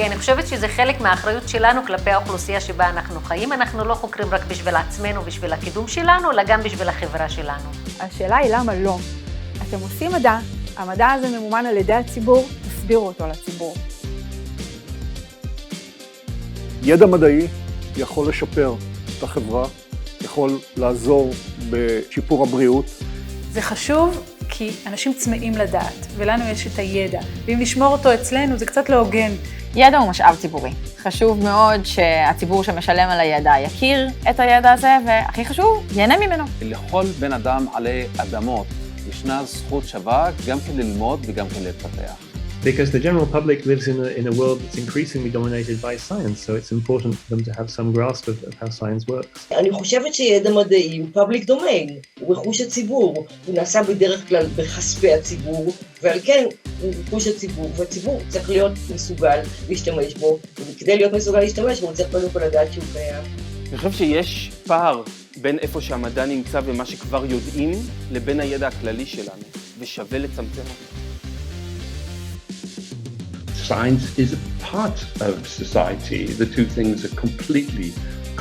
כי אני חושבת שזה חלק מהאחריות שלנו כלפי האוכלוסייה שבה אנחנו חיים. אנחנו לא חוקרים רק בשביל עצמנו, בשביל הקידום שלנו, אלא גם בשביל החברה שלנו. השאלה היא למה לא. אתם עושים מדע, המדע הזה ממומן על ידי הציבור, תסבירו אותו לציבור. ידע מדעי יכול לשפר את החברה, יכול לעזור בשיפור הבריאות. זה חשוב כי אנשים צמאים לדעת, ולנו יש את הידע. ואם נשמור אותו אצלנו, זה קצת לא הוגן. ידע הוא משאב ציבורי. חשוב מאוד שהציבור שמשלם על הידע יכיר את הידע הזה, והכי חשוב, ייהנה ממנו. לכל בן אדם עלי אדמות ישנה זכות שווה גם כן ללמוד וגם כן להתפתח. Because the general public lives in a world that's increasingly dominated by science, so it's important for them to have some grasp of how science works. אני חושבת שידע מדעי הוא public domain, הוא רכוש הציבור, הוא נעשה בדרך כלל בכספי הציבור, ועל כן הוא רכוש הציבור, והציבור צריך להיות מסוגל להשתמש בו, וכדי להיות מסוגל להשתמש בו, הוא צריך קודם כל לדעת שהוא קיים. אני חושב שיש פער בין איפה שהמדע נמצא ומה שכבר יודעים, לבין הידע הכללי שלנו, ושווה לצמצם אותו. Science is a part of society. The two things are completely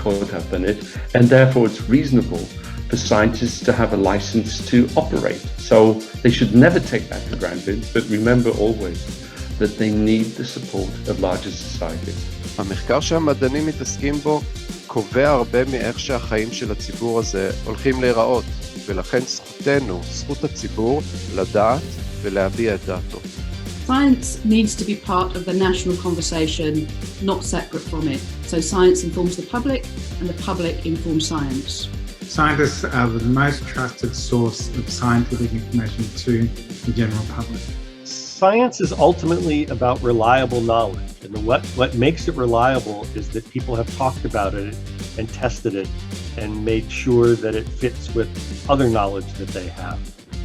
caught up in it, and therefore it's reasonable for scientists to have a license to operate. So they should never take that for granted, but remember always that they need the support of larger society. המחקר שהמדענים מתעסקים בו קובע הרבה מאיך שהחיים של הציבור הזה הולכים להיראות, ולכן זכותנו, זכות הציבור, לדעת ולהביע את דעתו. Science needs to be part of the national conversation, not separate from it. So science informs the public and the public informs science. Scientists are the most trusted source of scientific information to the general public. Science is ultimately about reliable knowledge, and what makes it reliable is that people have talked about it and tested it and made sure that it fits with other knowledge that they have.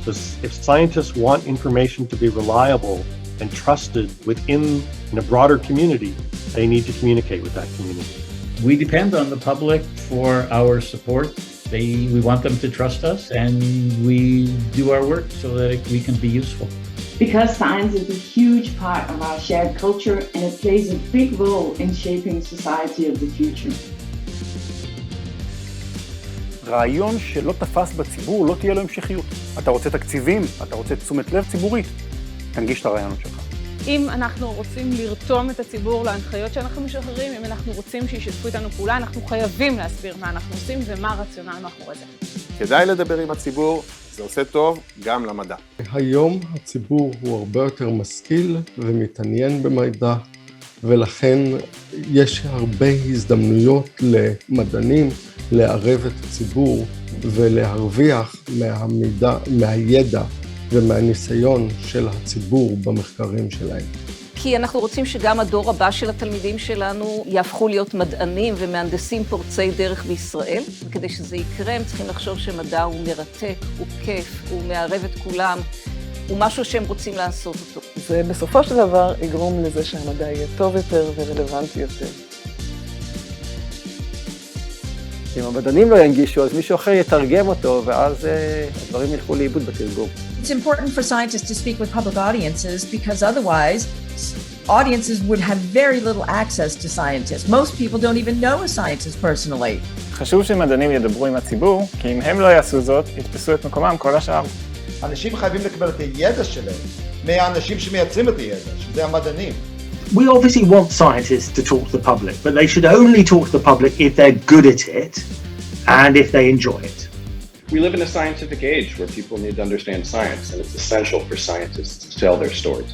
So if scientists want information to be reliable and trusted within a broader community, they need to communicate with that community. We depend on the public for our support. We want them to trust us, and we do our work so that we can be useful. Because science is a huge part of our shared culture, and it plays a big role in shaping society of the future. רעיון שלא תפס בציבור, לא תהיה לו המשכיות. אתה רוצה תקציבים, אתה רוצה תשומת לב ציבורית, תנגיש את הרעיונות שלך. אם אנחנו רוצים לרתום את הציבור להנחיות שאנחנו משחררים, אם אנחנו רוצים שישתפו איתנו פעולה, אנחנו חייבים להסביר מה אנחנו עושים ומה הרציונל מאחורי זה. כדאי לדבר עם הציבור, זה עושה טוב גם למדע. היום הציבור הוא הרבה יותר משכיל ומתעניין במידע, ולכן יש הרבה הזדמנויות למדענים לערב את הציבור ולהרוויח מהידע ומהניסיון של הציבור במחקרים שלהם. כי אנחנו רוצים שגם הדור הבא של התלמידים שלנו יהפכו להיות מדענים ומהנדסים פורצי דרך בישראל. וכדי שזה יקרה, הם צריכים לחשוב שמדע הוא מרתק, הוא כיף, הוא מערב את כולם, הוא משהו שהם רוצים לעשות אותו. זה בסופו של דבר יגרום לזה שהמדע יהיה טוב יותר ורלוונטי יותר. אם המדענים לא ינגישו, אז מישהו אחר יתרגם אותו, ואז הדברים ילכו לאיבוד בתרגום. It's important for scientists to speak with public audiences because otherwise audiences would have very little access to scientists. Most people don't even know a scientist personally. חשוב שמדענים ידברו עם הציבור, כי אם הם לא יעשו זאת, יתפסו את מקומם כל השאר. אנשים חייבים לקבל את הידע שלהם מהאנשים שמייצרים את הידע, שזה המדענים. We obviously want scientists to talk to the public, but they should only talk to the public if they're good at it and if they enjoy it. We live in a scientific age where people need to understand science, and it's essential for scientists to tell their stories.